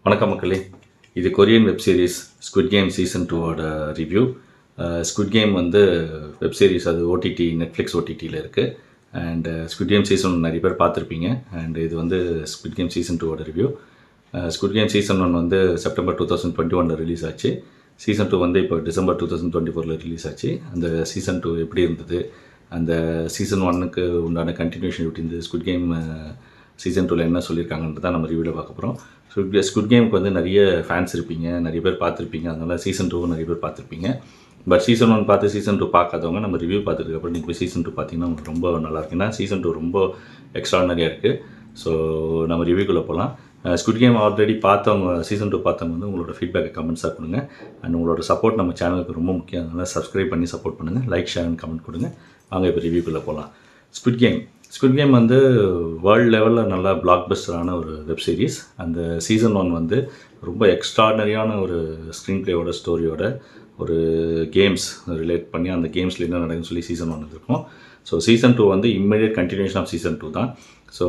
வணக்கம் மக்களே, இது Korean web series Squid Game season 2ஓட ரிவ்யூ. ஸ்குவிட் கேம் வந்து வெப் சீரிஸ், அது ஓடிடி நெட்ஃப்ளிக்ஸ் ஓடிடியில் இருக்குது. அண்ட் ஸ்குவிட் கேம் சீசன் நிறைய பேர் பார்த்துருப்பீங்க. அண்ட் இது வந்து ஸ்குவிட் கேம் சீசன் 2ஓட ரிவ்யூ. ஸ்குவிட் கேம் சீசன் 1 வந்து செப்டம்பர் 2021 ரிலீஸ் ஆச்சு. சீசன் 2 வந்து இப்போ டிசம்பர் 2024 ரிலீஸ் ஆச்சு. அந்த சீசன் 2 எப்படி இருந்தது, அந்த சீசன் 1க்கு உண்டான கண்டினியூஷன் எப்படி இருந்தது, ஸ்குவிட் கேம் சீசன் 2ல் என்ன சொல்லியிருக்காங்கன்றது தான் நம்ம ரிவ்யூவில் பார்க்க போகிறோம். ஸ்குவிட் கேமுக்கு வந்து நிறைய ஃபேன்ஸ் இருப்பீங்க, நிறைய பேர் பார்த்துருப்பீங்க. அதனால் சீசன் 2 நிறைய பேர் பார்த்துருப்பீங்க. பட் சீசன் 1 பார்த்து சீசன் 2 பார்க்காதவங்க நம்ம ரிவ்யூ பார்த்துட்டுக்கப்புறம் நீங்கள் போய் சீசன் 2 பார்த்தீங்கன்னா உங்களுக்கு ரொம்ப நல்லாயிருக்கு. ஏன்னா சீசன் 2 ரொம்ப எக்ஸ்ட்ரானரியாக இருக்குது. ஸோ நம்ம ரிவ்யூக்குள்ளே போகலாம். ஸ்குவிட் கேம் ஆல்ரெடி பார்த்தவங்க, சீசன் 2 பார்த்தவங்க வந்து உங்களோட ஃபீட்பேக்கை கமெண்ட்ஸாக கொடுங்க. அண்ட் உங்களோட சப்போர்ட் நம்ம சேனலுக்கு ரொம்ப முக்கியம். அதனால் சப்ஸ்கிரைப் பண்ணி சப்போர்ட் பண்ணுங்கள், லைக், ஷேர் அண்ட் கமெண்ட் கொடுங்க. வாங்க இப்போ ரிவ்யூக்குள்ளே போகலாம். ஸ்குவிட் கேம் வந்து வேர்ல்டு லெவலில் நல்லா பிளாக் பஸ்டரான ஒரு வெப் சீரிஸ். அந்த சீசன் 1 வந்து ரொம்ப எக்ஸ்ட்ராடனரியான ஒரு ஸ்க்ரீன் பிளேயோட, ஸ்டோரியோட, ஒரு கேம்ஸ் ரிலேட் பண்ணி அந்த கேம்ஸில் என்ன நடக்குன்னு சொல்லி சீசன் 1 இருக்கும். ஸோ சீசன் 2 வந்து இம்மிடியட் கண்டினியூஷன் ஆஃப் சீசன் 2 தான். ஸோ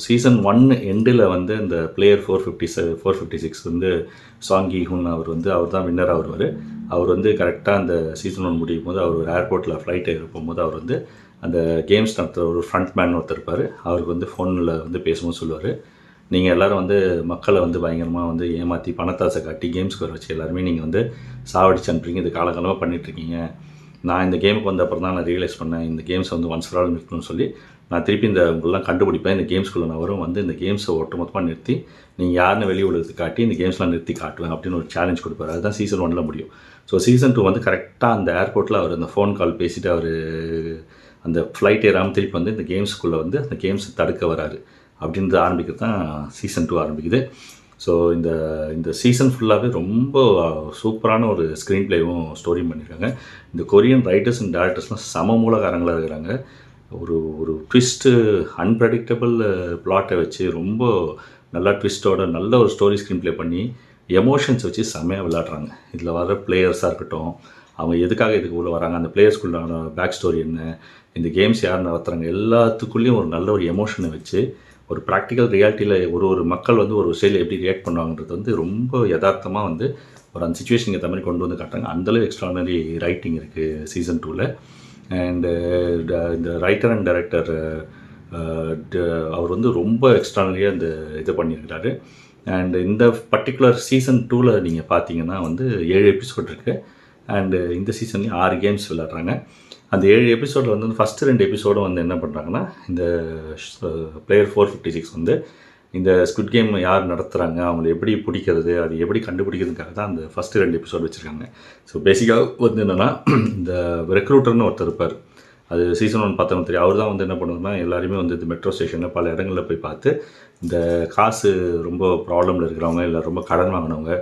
சீசன் 1 எண்டில் வந்து இந்த பிளேயர் 456 வந்து சாங் கி-ஹுன் அவர் தான் வின்னராக வருவார். அவர் வந்து கரெக்டாக அந்த சீசன் 1 முடியும் போது அவர் ஒரு ஏர்போர்ட்டில் ஃப்ளைட்டை இருக்கும்போது அவர் வந்து அந்த கேம்ஸ் நடத்துகிற ஒரு ஃப்ரண்ட் மேன் ஒருத்தர் இருப்பார். அவருக்கு வந்து ஃபோனில் வந்து பேசும்போது சொல்லுவார், நீங்கள் எல்லோரும் வந்து மக்களை வந்து பயங்கரமாக வந்து ஏமாற்றி பணத்தாசை காட்டி கேம்ஸ்க்கு வர வச்சு எல்லாருமே நீங்கள் வந்து சாவடிச்சு அனுப்புறீங்க, இது காலகாலமாக பண்ணிகிட்ருக்கீங்க. நான் இந்த கேமுக்கு வந்த அப்புறம் தான் நான் ரியலைஸ் பண்ணேன், இந்த கேம்ஸ் வந்து ஒன்ஸ் ஃபார் ஆல் நிறுத்தணும்னு சொல்லி நான் திருப்பி இந்த உங்களெலாம் கண்டுபிடிப்பேன். இந்த கேம்ஸ்குள்ளே நான் வரும், வந்து இந்த கேம்ஸை ஒட்டுமொத்தமாக நிறுத்தி நீங்கள் யாருன்னு வெளியே உலகத்துக்கு காட்டி இந்த கேம்ஸ்லாம் நிறுத்தி காட்டுவேன் அப்படின்னு ஒரு சேலஞ்ச் கொடுப்பாரு. அதுதான் சீசன் 1 முடியும். ஸோ சீசன் 2 வந்து கரெக்டாக அந்த ஏர்போர்ட்டில் அவர் அந்த ஃபோன் கால் பேசிவிட்டு அவர் அந்த ஃப்ளைட் ஏறாமல் திருப்பி வந்து இந்த கேம்ஸுக்குள்ளே வந்து அந்த கேம்ஸை தடுக்க வராரு அப்படின்றது ஆரம்பிக்கிறது தான் சீசன் 2 ஆரம்பிக்குது. ஸோ இந்த சீசன் ஃபுல்லாகவே ரொம்ப சூப்பரான ஒரு ஸ்க்ரீன் பிளேவும் ஸ்டோரியும் பண்ணியிருக்காங்க. இந்த கொரியன் ரைட்டர்ஸ் அண்ட் டேரக்டர்ஸ்லாம் சம மூலகாரங்களாக இருக்கிறாங்க. ஒரு ட்விஸ்ட்டு, அன்பிரடிக்டபிள் பிளாட்டை வச்சு ரொம்ப நல்லா ட்விஸ்ட்டோட நல்ல ஒரு ஸ்டோரி ஸ்க்ரீன் ப்ளே பண்ணி எமோஷன்ஸ் வச்சு செம்மையாக விளையாடுறாங்க. இதில் வர பிளேயர்ஸாக இருக்கட்டும், அவங்க எதுக்காக இதுக்கு உள்ள வராங்க, அந்த பிளேயர்ஸ்குள்ளான பேக் ஸ்டோரி என்ன, இந்த கேம்ஸ் யார் நடத்துகிறாங்க, எல்லாத்துக்குள்ளேயும் ஒரு நல்ல ஒரு எமோஷனை வச்சு ஒரு ப்ராக்டிக்கல் ரியாலிட்டியில் ஒரு மக்கள் வந்து ஒரு ஸ்டைலில் எப்படி ரியாக்ட் பண்ணுவாங்கன்றது வந்து ரொம்ப யதார்த்தமாக வந்து ஒரு அந்த சுச்சுவேஷனுக்கு ஏற்ற மாதிரி கொண்டு வந்து காட்டுறாங்க. அந்தளவு எக்ஸ்ட்ரானரி ரைட்டிங் இருக்குது சீசன் 2ல். அண்டு இந்த ரைட்டர் அண்ட் டைரக்டர் அவர் வந்து ரொம்ப எக்ஸ்ட்ரானரியாக இந்த இதை பண்ணியிருக்கிறாரு. அண்டு இந்த பர்டிகுலர் சீசன் 2ல் நீங்கள் பார்த்தீங்கன்னா வந்து 7 எபிசோட் இருக்குது. அண்டு இந்த சீசன்லேயும் 6 கேம்ஸ் விளையாடுறாங்க. அந்த 7 எபிசோடில் வந்து ஃபஸ்ட்டு 2 எபிசோடும் வந்து என்ன பண்ணுறாங்கன்னா, இந்த பிளேயர் 456 வந்து இந்த ஸ்குவிட் கேம் யார் நடத்துகிறாங்க, அவங்களை எப்படி பிடிக்கிறது, அது எப்படி கண்டுபிடிக்கிறதுக்காக தான் அந்த ஃபஸ்ட்டு 2 எபிசோடு வச்சுருக்காங்க. ஸோ பேசிக்காக வந்து என்னென்னா, இந்த ரெக்ரூட்டர்னு ஒருத்தர் இருப்பார். அது சீசன் 1 பார்த்தோம்னா தெரியும். அவர் தான் வந்து என்ன பண்ணுவார்னா, எல்லாருமே வந்து இந்த மெட்ரோ ஸ்டேஷனில் பல இடங்களில் போய் பார்த்து இந்த காசு ரொம்ப ப்ராப்ளமில் இருக்கிறவங்க, இல்லை ரொம்ப கடன் வாங்கினவங்க,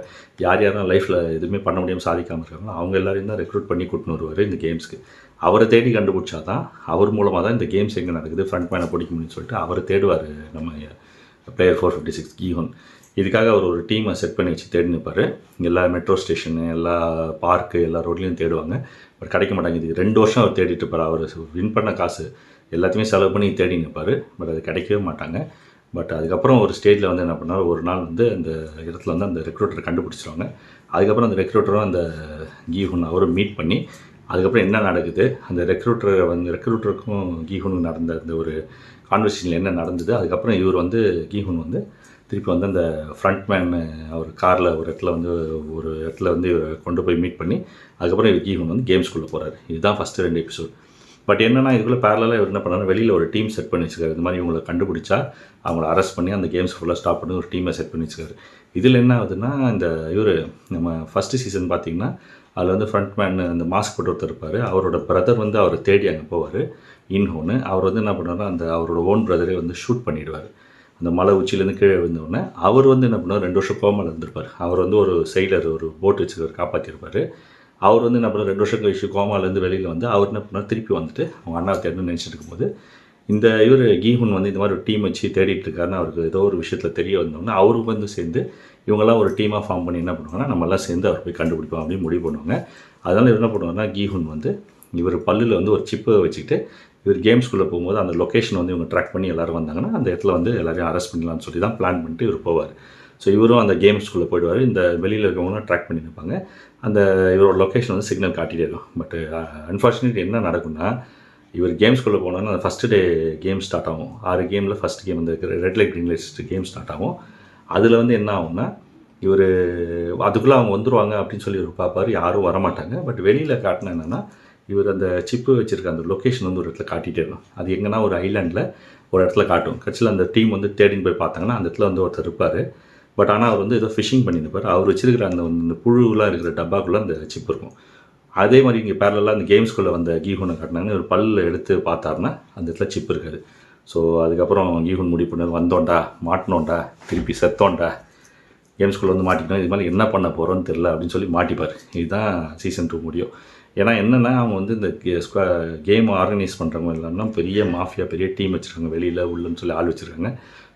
யாரெல்லாம் லைஃப்பில் எதுவுமே பண்ண முடியாமல் சாதிக்காமல் இருக்காங்களோ அவங்க எல்லாரையும் தான் ரெக்ரூட் பண்ணி கூட்டின்னு வருவார் இந்த கேம்ஸ்க்கு. அவரை தேடி கண்டுபிடிச்சா தான், அவர் மூலமாக தான் இந்த கேம்ஸ் எங்கே நடக்குது, ஃப்ரண்ட் மேனை பிடிக்க முடியும்னு சொல்லிட்டு அவரை தேடுவார் நம்ம பிளேயர் 456 கி-ஹுன். இதுக்காக அவர் ஒரு டீமை செட் பண்ணி வச்சு தேடி நிற்பார். எல்லா மெட்ரோ ஸ்டேஷனு, எல்லா பார்க்கு, எல்லா ரோட்லேயும் தேடுவாங்க. பட் கிடைக்க மாட்டாங்க. இது 2 வருஷம் அவர் தேடிட்டு இருப்பார். அவர் வின் பண்ண காசு எல்லாத்தையுமே செலவு பண்ணி தேடி நிற்பார். பட் அது கிடைக்கவே மாட்டாங்க. பட் அதுக்கப்புறம் ஒரு ஸ்டேஜில் வந்து என்ன பண்ணார், ஒரு நாள் வந்து அந்த இடத்துல வந்து அந்த ரெக்ரூட்டரை கண்டுபிடிச்சிருவாங்க. அதுக்கப்புறம் அந்த ரெக்ரூட்டரும் அந்த கி-ஹுன் அவரும் மீட் பண்ணி அதுக்கப்புறம் என்ன நடக்குது, அந்த ரெக்ரூட்டருக்கும் கி-ஹுனுக்கும் நடந்த அந்த ஒரு கான்வர்சேஷனில் என்ன நடந்தது, அதுக்கப்புறம் இவர் வந்து கி-ஹுன் வந்து திருப்பி வந்து அந்த ஃப்ரண்ட் மேன் அவர் காரில் ஒரு இடத்துல வந்து இவரை கொண்டு போய் மீட் பண்ணி அதுக்கப்புறம் இவர் கி-ஹுன் வந்து கேம்ஸ்குள்ளே போகிறார். இதுதான் ஃபஸ்ட்டு 2 எபிசோட். பட் என்னென்னா, இதுக்குள்ளே பேரலாக இவர் என்ன பண்ணாரு, வெளியில் ஒரு டீம் செட் பண்ணி வச்சுக்காரு. இந்த மாதிரி இவங்களை கண்டுபிடிச்சா அவங்கள அரெஸ்ட் பண்ணி அந்த கேம்ஸ் ஃபுல்லாக ஸ்டாப் பண்ணி ஒரு டீமை செட் பண்ணி வச்சுக்காரு. இதில் என்ன ஆகுதுன்னா, இந்த நம்ம ஃபஸ்ட்டு சீசன் பார்த்திங்கன்னா, அதில் வந்து ஃப்ரண்ட் மேன் அந்த மாஸ்க் போட்டு ஒருத்தர் இருப்பார். அவரோட பிரதர் வந்து அவரை தேடி அங்கே போவார், இன்ஹோன்னு. அவர் வந்து என்ன பண்ணுவார்னா, அந்த அவரோட ஓன் பிரதரே வந்து ஷூட் பண்ணிவிடுவார். அந்த மலை உச்சியிலேருந்து கீழே விழுந்தோடனே அவர் வந்து என்ன பண்ணுவார், 2 வருஷம் கோமாவில் இருந்திருப்பார். அவர் வந்து ஒரு செயலர், ஒரு போட் வச்சுருக்கார், காப்பாற்றிருப்பார். அவர் வந்து என்ன பண்ணுவார், 2 வருஷம் கழிச்சு கோமாலேருந்து வெளியில் வந்து அவர் என்ன பண்ணார், திருப்பி வந்துட்டு அவங்க அண்ணா தேடணும்னு நினச்சிட்டு இருக்கும்போது இந்த கி-ஹுன் வந்து இந்த மாதிரி ஒரு டீம் வச்சு தேடிட்டு இருக்காருன்னு அவருக்கு ஏதோ ஒரு விஷயத்தில் தெரிய வந்தோடனே அவருக்கு வந்து சேர்ந்து இவங்கெல்லாம் ஒரு டீமாக ஃபார்ம் பண்ணி என்ன பண்ணுவாங்கன்னா, நம்மளாம் சேர்ந்து அவர் போய் கண்டுபிடிப்போம் அப்படின்னு முடிவு பண்ணுவாங்க. அதனால் இவர் என்ன பண்ணுவாங்கன்னா, கி-ஹுன் வந்து இவர் பல்லில் வந்து ஒரு சிப்பை வச்சுக்கிட்டு இவர் கேம்ஸ்குள்ளே போகும்போது அந்த லொக்கேஷன் வந்து இவங்க ட்ராக் பண்ணி எல்லோரும் வந்தாங்கன்னா அந்த இடத்துல வந்து எல்லோரையும் அரெஸ்ட் பண்ணலான்னு சொல்லி தான் பிளான் பண்ணிட்டு இவர் போவார். ஸோ இவரும் அந்த கேம்ஸ்குள்ளே போயிடுவார். இந்த வெளியில் இருக்கவங்களாம் ட்ராக் பண்ணி நிற்பாங்க. அந்த இவரோட லொக்கேஷன் வந்து சிக்னல் காட்டிகிட்டே இருக்கும். பட் அன்ஃபார்ச்சுனேட்லி என்ன நடக்கும்னா, இவர் கேம்ஸ்குள்ளே போனோன்னா அந்த ஃபஸ்ட்டு டே கேம் ஸ்டார்ட் ஆகும். 6 கேமில் ஃபஸ்ட் கேம் வந்து red light green light game start ஆகும். அதில் வந்து என்ன ஆகும்னா, இவர் அதுக்குள்ளே அவங்க வந்துடுவாங்க அப்படின்னு சொல்லி இவர் பார்ப்பார். யாரும் வரமாட்டாங்க. பட் வெளியில் காட்டினா என்னென்னா, இவர் அந்த சிப்பு வச்சுருக்க அந்த லொக்கேஷன் வந்து ஒரு இடத்துல காட்டிகிட்டே இருக்கும். அது எங்கன்னா ஒரு ஐலாண்டில் ஒரு இடத்துல காட்டும். கட்சியில் அந்த டீம் வந்து தேடின்னு போய் பார்த்தாங்கன்னா அந்த இடத்துல வந்து ஒருத்தர் இருப்பார். பட் ஆனால் அவர் வந்து ஏதோ ஃபிஷிங் பண்ணியிருப்பார். அவர் வச்சிருக்கிற அந்த புழுலாம் இருக்கிற டப்பாக்குள்ளே அந்த சிப் இருக்கும். அதே மாதிரி இங்கே பேரலாக அந்த கேம்ஸ்குள்ளே வந்த கீஹூனை காட்டினாங்கன்னு ஒரு பல்லில் எடுத்து பார்த்தாருன்னா அந்த இடத்துல சிப் இருக்காது. ஸோ அதுக்கப்புறம் கீஹூன் முடிவு பண்ணார், வந்தோண்டா மாட்டினோண்டா திருப்பி செத்தோண்டா, கேம்ஸ்குள்ளே வந்து மாட்டிக்கணும், இது மாதிரி என்ன பண்ண போகிறோன்னு தெரில அப்படின்னு சொல்லி மாட்டிப்பார். இதுதான் சீசன் 2 முடியும். ஏன்னா என்னென்னா, அவங்க வந்து இந்த கேம் ஆர்கனைஸ் பண்ணுறவங்க இல்லைன்னா பெரிய மாஃபியா பெரிய டீம் வச்சுருக்காங்க, வெளியில் உள்ளன்னு சொல்லி ஆள் வச்சுருக்காங்க.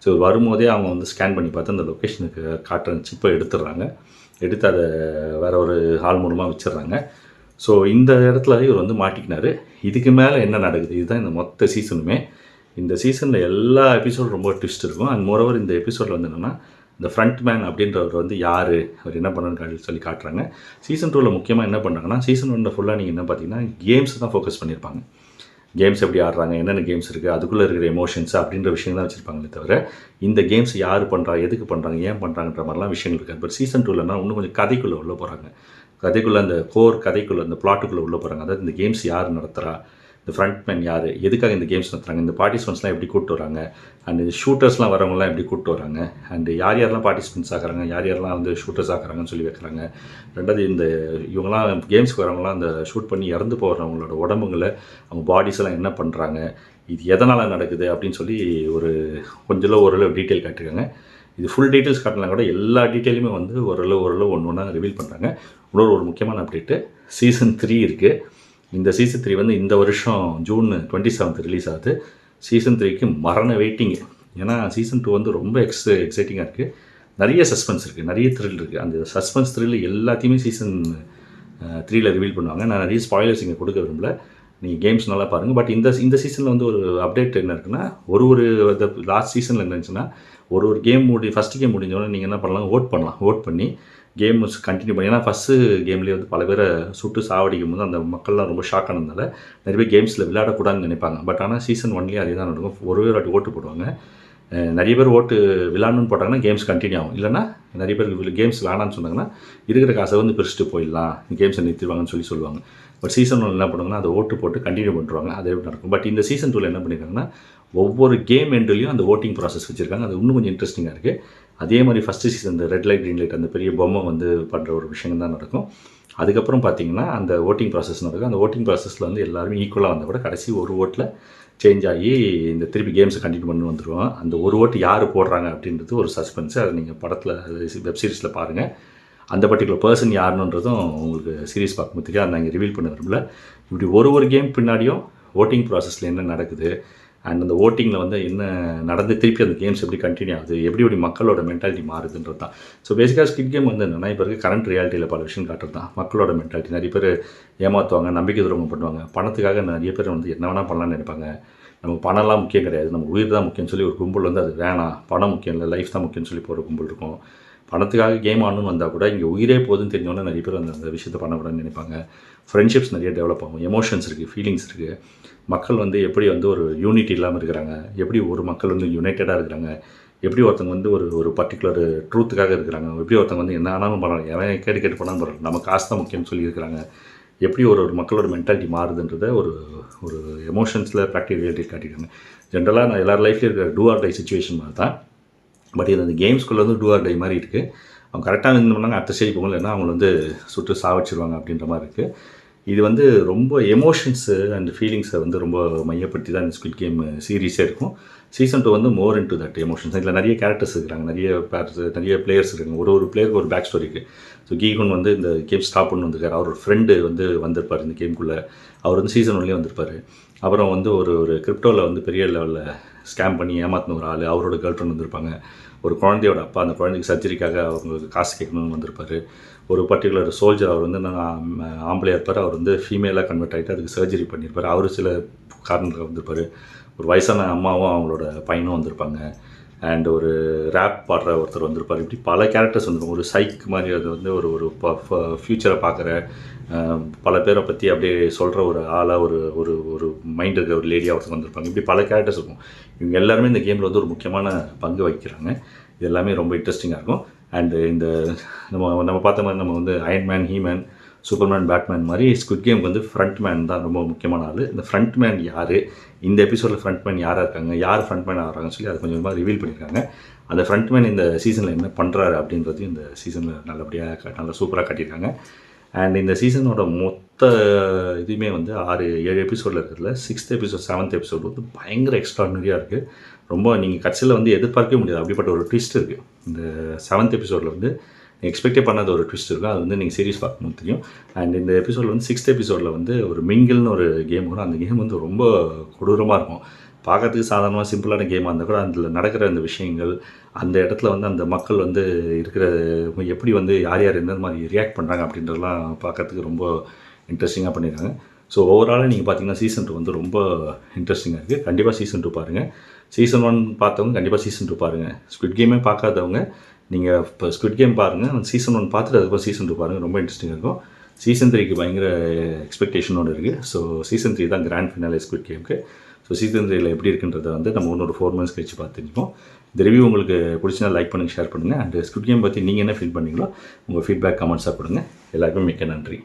ஸோ வரும்போதே அவங்க வந்து ஸ்கேன் பண்ணி பார்த்து அந்த லொக்கேஷனுக்கு காட்டுற சிப்பை எடுத்துடுறாங்க. எடுத்து அதை வேறு ஒரு ஆள் மூலமாக வச்சிடுறாங்க. ஸோ இந்த இடத்துல இவர் வந்து மாட்டிக்கினார். இதுக்கு மேலே என்ன நடக்குது, இதுதான் இந்த மொத்த சீசனுமே. இந்த சீசனில் எல்லா எபிசோடும் ரொம்ப ட்விஸ்ட் இருக்கும். அண்ட் மோரோவர் இந்த எபிசோடில் வந்து என்னென்னா, இந்த ஃப்ரண்ட் மேன் அப்படின்றவர் வந்து யார், அவர் என்ன பண்ணுறன்னு சொல்லி காட்டுறாங்க. சீசன் 2ல் முக்கியமாக என்ன பண்ணுறாங்கன்னா, சீசன் 1 ஃபுல்லாக நீங்கள் என்ன பார்த்தீங்கன்னா கேம்ஸ் தான் ஃபோக்கஸ் பண்ணியிருப்பாங்க. கேம்ஸ் எப்படி ஆடுறாங்க, என்னென்ன கேம்ஸ் இருக்குது, அதுக்குள்ளே இருக்கிற எமோஷன்ஸ் அப்படின்ற விஷயம் தான் வச்சுருப்பாங்களே தவிர, இந்த கேம்ஸ் யார் பண்ணுறா, எதுக்கு பண்ணுறாங்க, ஏன் பண்ணுறாங்கன்ற மாதிரிலாம் விஷயங்கள் இருக்காது. பட் சீசன் 2லனா இன்னும் கொஞ்சம் கதைக்குள்ளே உள்ளே போகிறாங்க. கதைக்குள்ளே அந்த கதைக்குள்ளே அந்த பிளாட்டுக்குள்ளே உள்ளே போகிறாங்க. அதாவது இந்த கேம்ஸ் யார் நடத்துகிறா, இந்த ஃப்ரண்ட் மேன் யார், எதுக்காக இந்த கேம்ஸ் நடத்துகிறாங்க, இந்த பார்ட்டிசிபெண்ட்ஸ்லாம் எப்படி கூப்பிட்டு வராங்க, அண்ட் இந்த ஷூட்டர்ஸ்லாம் வரவங்களாம் எப்படி கூப்பிட்டு வராங்க, அண்டு யார் யாரெல்லாம் பார்ட்டிசிபெண்ட்ஸ் ஆகிறாங்க, யார் யாரெல்லாம் வந்து ஷூட்டர்ஸ் ஆகிறாங்கன்னு சொல்லி வைக்கிறாங்க. ரெண்டாவது இந்த இவங்களாம் கேம்ஸ்க்கு வரவங்களாம் அந்த ஷூட் பண்ணி இறந்து போகிறவங்களோட உடம்புங்களை அவங்க பாடிஸ் எல்லாம் என்ன பண்ணுறாங்க, இது எதனால் நடக்குது அப்படின்னு சொல்லி ஒரு கொஞ்சம் ஓரளவு டீட்டெயில் காட்டியிருக்காங்க. இது ஃபுல் டீட்டெயில்ஸ் காட்டலாம் கூட எல்லா டீட்டெயிலுமே வந்து ஓரளவு ஒன்று ஒன்றா ரிவீல் பண்ணுறாங்க. ஒரு முக்கியமான அப்டேட்டு, சீசன் 3 இருக்குது. இந்த சீசன் 3 வந்து இந்த வருஷம் ஜூன் 27 ரிலீஸ் ஆகுது. சீசன் 3க்கு மரண வெயிட்டிங்கு. ஏன்னா சீசன் 2 வந்து ரொம்ப எக்ஸைட்டிங்காக இருக்குது. நிறைய சஸ்பென்ஸ் இருக்குது, நிறைய த்ரில் இருக்குது. அந்த சஸ்பென்ஸ் த்ரில் எல்லாத்தையுமே சீசன் 3ல் ரிவீல் பண்ணுவாங்க. நான் நிறைய ஸ்பாய்லர்ஸ் இங்கே கொடுக்க விரும்பல, நீங்கள் கேம்ஸ் நல்லா பாருங்கள். பட் இந்த சீசனில் வந்து ஒரு அப்டேட் என்ன இருக்குன்னா, ஒரு லாஸ்ட் சீசனில் என்ன இருந்துச்சுன்னா, ஒரு கேம் ஃபஸ்ட்டு கேம் முடிஞ்சோடனே நீங்கள் என்ன பண்ணலாம், ஓட் பண்ணி கேம்ஸ் கண்டினியூ பண்ணி. ஏன்னா ஃபஸ்ட்டு கேம்லேயே வந்து பல பேரை சுட்டு சாவடிக்கும் போது அந்த மக்கள்லாம் ரொம்ப ஷாக் ஆனதுனால நிறைய பேர் கேம்ஸில் விளையாடக்கூடாதுன்னு நினைப்பாங்க. பட் ஆனால் சீசன் 1லேயே அதே தான் நடக்கும். ஒரு வாட்டி ஓட்டு போடுவாங்க. நிறைய பேர் ஓட்டு விளாடணுன்னு போட்டாங்கன்னா கேம்ஸ் கண்டினியூ ஆகும். இல்லைனா நிறைய பேர் கேம்ஸ் வேணான்னு சொன்னாங்கன்னா இருக்கிற காசை வந்து பிரிச்சுட்டு போயிடலாம், கேம்ஸை நிறுத்திடுவாங்கன்னு சொல்லுவாங்க. பட் சீசன் 1 என்ன பண்ணுவாங்கன்னா அதை ஓட்டு போட்டு கண்டினியூ பண்ணுறாங்க. அதே நடக்கும். பட் இந்த சீசன் 2ல் என்ன பண்ணியிருக்காங்கன்னா, ஒவ்வொரு கேம் எண்ட்லேயும் அந்த ஓட்டிங் ப்ராசஸ் வச்சுருக்காங்க. அது இன்னும் கொஞ்சம் இன்ட்ரெஸ்டிங்காக இருக்குது. அதே மாதிரி ஃபஸ்ட்டு சீசன் இந்த ரெட் லைட் க்ரீன் லைட் அந்த பெரிய பொம்மை வந்து பண்ணுற ஒரு விஷயம் தான் நடக்கும். அதுக்கப்புறம் பார்த்திங்கன்னா அந்த ஓட்டிங் ப்ராசஸ் நடக்கும். அந்த ஓட்டிங் ப்ராசஸில் வந்து எல்லாருமே ஈக்குவலாக வந்தால் கூட கடைசி ஒரு ஓட்டில் சேஞ்ச் ஆகி இந்த திருப்பி கேம்ஸை கண்டினியூ பண்ணி வந்துடுவோம். அந்த ஒரு ஓட்டு யார் போடுறாங்க அப்படின்றது ஒரு சஸ்பென்ஸு. அதை நீங்கள் படத்தில் வெப்சீரிஸில் பாருங்கள். அந்த பர்டிகுலர் பர்சன் யாருன்றதும் உங்களுக்கு சீரிஸ் பார்க்கும்போதுக்கு அதை நாங்கள் ரிவீல் பண்ண விரும்பல. இப்படி ஒரு கேம் பின்னாடியும் ஓட்டிங் ப்ராசஸில் என்ன நடக்குது, அண்ட் அந்த ஓட்டிங்கில் வந்து என்ன நடந்து திருப்பி அந்த கேம்ஸ் எப்படி கண்டினியூ ஆகுது, எப்படி மக்களோட மென்டாலிட்டி மாறுதுன்றது தான். ஸோ பேசிக்காக ஸ்குவிட் கேம் வந்து என்னென்னா, இப்போ இருக்க கரண்ட் ரியாலிட்டியில் பல விஷயம் காட்டுறது தான். மக்களோட மென்டாலிட்டி. நிறைய பேர் ஏமாற்றுவாங்க, நம்பிக்கை துரோகம் பண்ணுவாங்க, பணத்துக்காக நிறைய பேர் வந்து என்ன வேணால் பண்ணலான்னு நினைப்பாங்க. நமக்கு பணம்லாம் முக்கியம் கிடையாது, நம்ம உயிர் தான் முக்கியம்னு சொல்லி ஒரு கும்பல் வந்து அது வேணாம், பணம் முக்கியம் இல்லை, லைஃப் தான் முக்கியம்னு சொல்லி போகிற கும்பல் இருக்கும். பணத்துக்காக கேம் ஆடணும்னு வந்தால் கூட இங்கே உயிரே போதுன்னு தெரிஞ்சோன்னா நிறைய பேர் அந்த விஷயத்தை பண்ணக்கூடாதுன்னு நினைப்பாங்க. ஃப்ரெண்ட்ஷிப்ஸ் நிறைய டெவலப் ஆகும், எமோஷன்ஸ் இருக்குது, ஃபீலிங்ஸ் இருக்குது. மக்கள் வந்து எப்படி வந்து ஒரு யூனிட்டி இல்லாமல் இருக்கிறாங்க, எப்படி ஒரு மக்கள் வந்து யுனைட்டடாக இருக்கிறாங்க, எப்படி ஒருத்தங்க வந்து ஒரு பர்டிகுலர் ட்ரூத்துக்காக இருக்கிறாங்க, எப்படி ஒருத்தங்க வந்து என்ன ஆனாலும் பண்ணலாம், எவன் கேட்டு பண்ணாலும் பண்ணுறாங்க, நம்ம காசு தான் முக்கியம்னு சொல்லி இருக்கிறாங்க, எப்படி ஒரு மக்களோட மென்டாலிட்டி மாறுதுன்றதை ஒரு எமோஷன்ஸில் ப்ராக்டிகல் ரியாலிட்டி காட்டியிருக்காங்க. ஜென்ரலாக நான் எல்லார் லைஃப்லேயும் இருக்கிற டூ ஆர் டை சுச்சுவேஷன் மாதிரி தான். பட் இது அந்த கேம்ஸ்குள்ளே வந்து டூ ஆர் டை மாதிரி இருக்குது. அவங்க கரெக்டாக இருந்து பண்ணாங்க, அடுத்த ஸ்டேஜ் போகல, இல்லைன்னா அவங்க வந்து சுட்டு சாவச்சிருவாங்க அப்படின்ற மாதிரி இருக்குது. இது வந்து ரொம்ப எமோஷன்ஸு அண்ட் ஃபீலிங்ஸை வந்து ரொம்ப மையப்படுத்தி தான் இந்த ஸ்குவிட் கேம் சீரீஸே இருக்கும். சீசன் 2 வந்து மோர் இன் டு தட் எமோஷன்ஸ். இதில் நிறைய கேரக்டர்ஸ் இருக்கிறாங்க, நிறைய பிளேயர்ஸ் இருக்காங்க. ஒரு பிளேயருக்கு ஒரு பேக் ஸ்டோரி இருக்குது. ஸோ கீகுன் வந்து இந்த கேம் ஸ்டாப் பண்ணி வந்திருக்காரு. அவர் ஒரு ஃப்ரெண்டு வந்து வந்திருப்பார் இந்த கேமுக்குள்ளே. அவர் வந்து சீசன் 1லேயே வந்திருப்பார். அப்புறம் வந்து ஒரு கிரிப்டோவில் வந்து பெரிய லெவலில் ஸ்கேம் பண்ணி ஏமாத்தின ஒரு ஆள், அவரோட கேர்ள் ஃப்ரெண்ட் வந்திருப்பாங்க. ஒரு குழந்தையோட அப்பா, அந்த குழந்தைக்கு சர்ஜரிக்காக அவங்களுக்கு காசு கேட்கணும்னு வந்திருப்பார். ஒரு பர்டிகுலர் சோல்ஜர், அவர் வந்து ஆம்பளையாக இருப்பார், அவர் வந்து ஃபீமேலாக கன்வெர்ட் ஆகிட்டு அதுக்கு சர்ஜரி பண்ணியிருப்பார். அவர் சில காரணங்கள் வந்திருப்பார். ஒரு வயசான அம்மாவும் அவங்களோட பையனும் வந்திருப்பாங்க. அண்ட் ஒரு ரேப் பாடுற ஒருத்தர் வந்திருப்பார். இப்படி பல கேரக்டர்ஸ் வந்துடும். ஒரு சைக் மாதிரி அது வந்து ஒரு ஒரு ஃப்யூச்சரை பார்க்குற பல பேரை பற்றி அப்படியே சொல்கிற ஒரு ஆளாக ஒரு ஒரு ஒரு மைண்ட் இருக்கிற ஒரு லேடியாக ஒருத்தர் வந்திருப்பாங்க. இப்படி பல கேரக்டர்ஸ் இருக்கும். இவங்க எல்லாருமே இந்த கேமில் வந்து ஒரு முக்கியமான பங்கு வகிக்கிறாங்க. இது எல்லாமே ரொம்ப இன்ட்ரெஸ்டிங்காக இருக்கும். அண்டு இந்த நம்ம பார்த்த மாதிரி நம்ம வந்து அயன்மேன், ஹீமேன், சூப்பர்மேன், பேட்மேன் மாதிரி ஸ்குவிட் கேமுக்கு வந்து ஃப்ரண்ட் மேன் தான் ரொம்ப முக்கியமான ஆள். இந்த ஃப்ரண்ட் மேன் யார், இந்த எபிசோடில் ஃப்ரண்ட் மேன் யாராக இருக்காங்க, யார் ஃப்ரண்ட் மேன் ஆகிறாங்கன்னு சொல்லி அதை கொஞ்சமாக ரிவீல் பண்ணியிருக்காங்க. அந்த ஃப்ரண்ட் மேன் இந்த சீசனில் என்ன பண்ணுறாரு அப்படின்றது இந்த சீசனில் நல்லபடியாக நல்லா சூப்பராக காட்டியிருக்காங்க. அண்ட் இந்த சீசனோட மொத்த இதுவுமே வந்து 6-7 எபிசோடில் இருக்கிறதுல 6th எபிசோட் 7th எபிசோடு வந்து பயங்கர எக்ஸ்ட்ராடினரியாக இருக்குது. ரொம்ப நீங்கள் கட்சியில் வந்து எதிர்பார்க்கவே முடியாது. அப்படிப்பட்ட ஒரு ட்விஸ்ட் இருக்குது. இந்த 7th எபிசோடில் வந்து எக்ஸ்பெக்டே பண்ணாத ஒரு ட்விஸ்ட் இருக்கும். அது வந்து நீங்கள் சீரிஸ் பார்க்கணும் தெரியும். அண்ட் இந்த எபிசோடில் வந்து 6th எபிசோடில் வந்து ஒரு மிங்கிள்னு ஒரு கேம் வரும். அந்த கேம் வந்து ரொம்ப கொடூரமாக இருக்கும். பார்க்கறதுக்கு சாதாரணமாக சிம்பிளான கேமாக இருந்தால் கூட அதில் நடக்கிற அந்த விஷயங்கள், அந்த இடத்துல வந்து அந்த மக்கள் வந்து இருக்கிற எப்படி வந்து யார் யார் எந்த மாதிரி ரியாக்ட் பண்ணுறாங்க அப்படின்றதெல்லாம் பார்க்கறதுக்கு ரொம்ப இன்ட்ரெஸ்டிங்காக பண்ணியிருக்காங்க. ஸோ ஓவராலாக நீங்கள் பார்த்தீங்கன்னா சீசன் 2 வந்து ரொம்ப இன்ட்ரெஸ்டிங்காக இருக்குது. கண்டிப்பாக சீசன் 2 பாருங்கள். சீசன் 1 பார்த்தவங்க கண்டிப்பாக சீசன் 2 பாருங்கள். ஸ்குவிட் கேமே பார்க்காதவங்க நீங்கள் இப்போ ஸ்குவிட் கேம் பாருங்கள். சீசன் 1 பார்த்துட்டு அதுக்கப்புறம் சீசன் 2 பாருங்கள். ரொம்ப இன்ட்ரெஸ்டிங்காக இருக்கும். சீசன் 3க்கு பயங்கர எக்ஸ்பெக்டேஷனோடு இருக்குது. ஸோ சீசன் 3 தான் கிராண்ட் ஃபினாலே ஸ்குவிட் கேமுக்கு. ஸோ சீசன் 3ல எப்படி இருக்குன்றதை வந்து நம்ம இன்னொரு 4 months கழிச்சு பார்த்துருக்கோம். இந்த ரிவ்யூ உங்களுக்கு பிடிச்சினா லைக் பண்ணுங்கள், ஷேர் பண்ணுங்கள். அண்ட் ஸ்குவிட் கேம் பற்றி நீங்கள் என்ன ஃபீல் பண்ணீங்களோ உங்கள் ஃபீட்பேக் கமெண்ட்ஸாக கொடுங்க. எல்லாருக்குமே மிக்க நன்றி.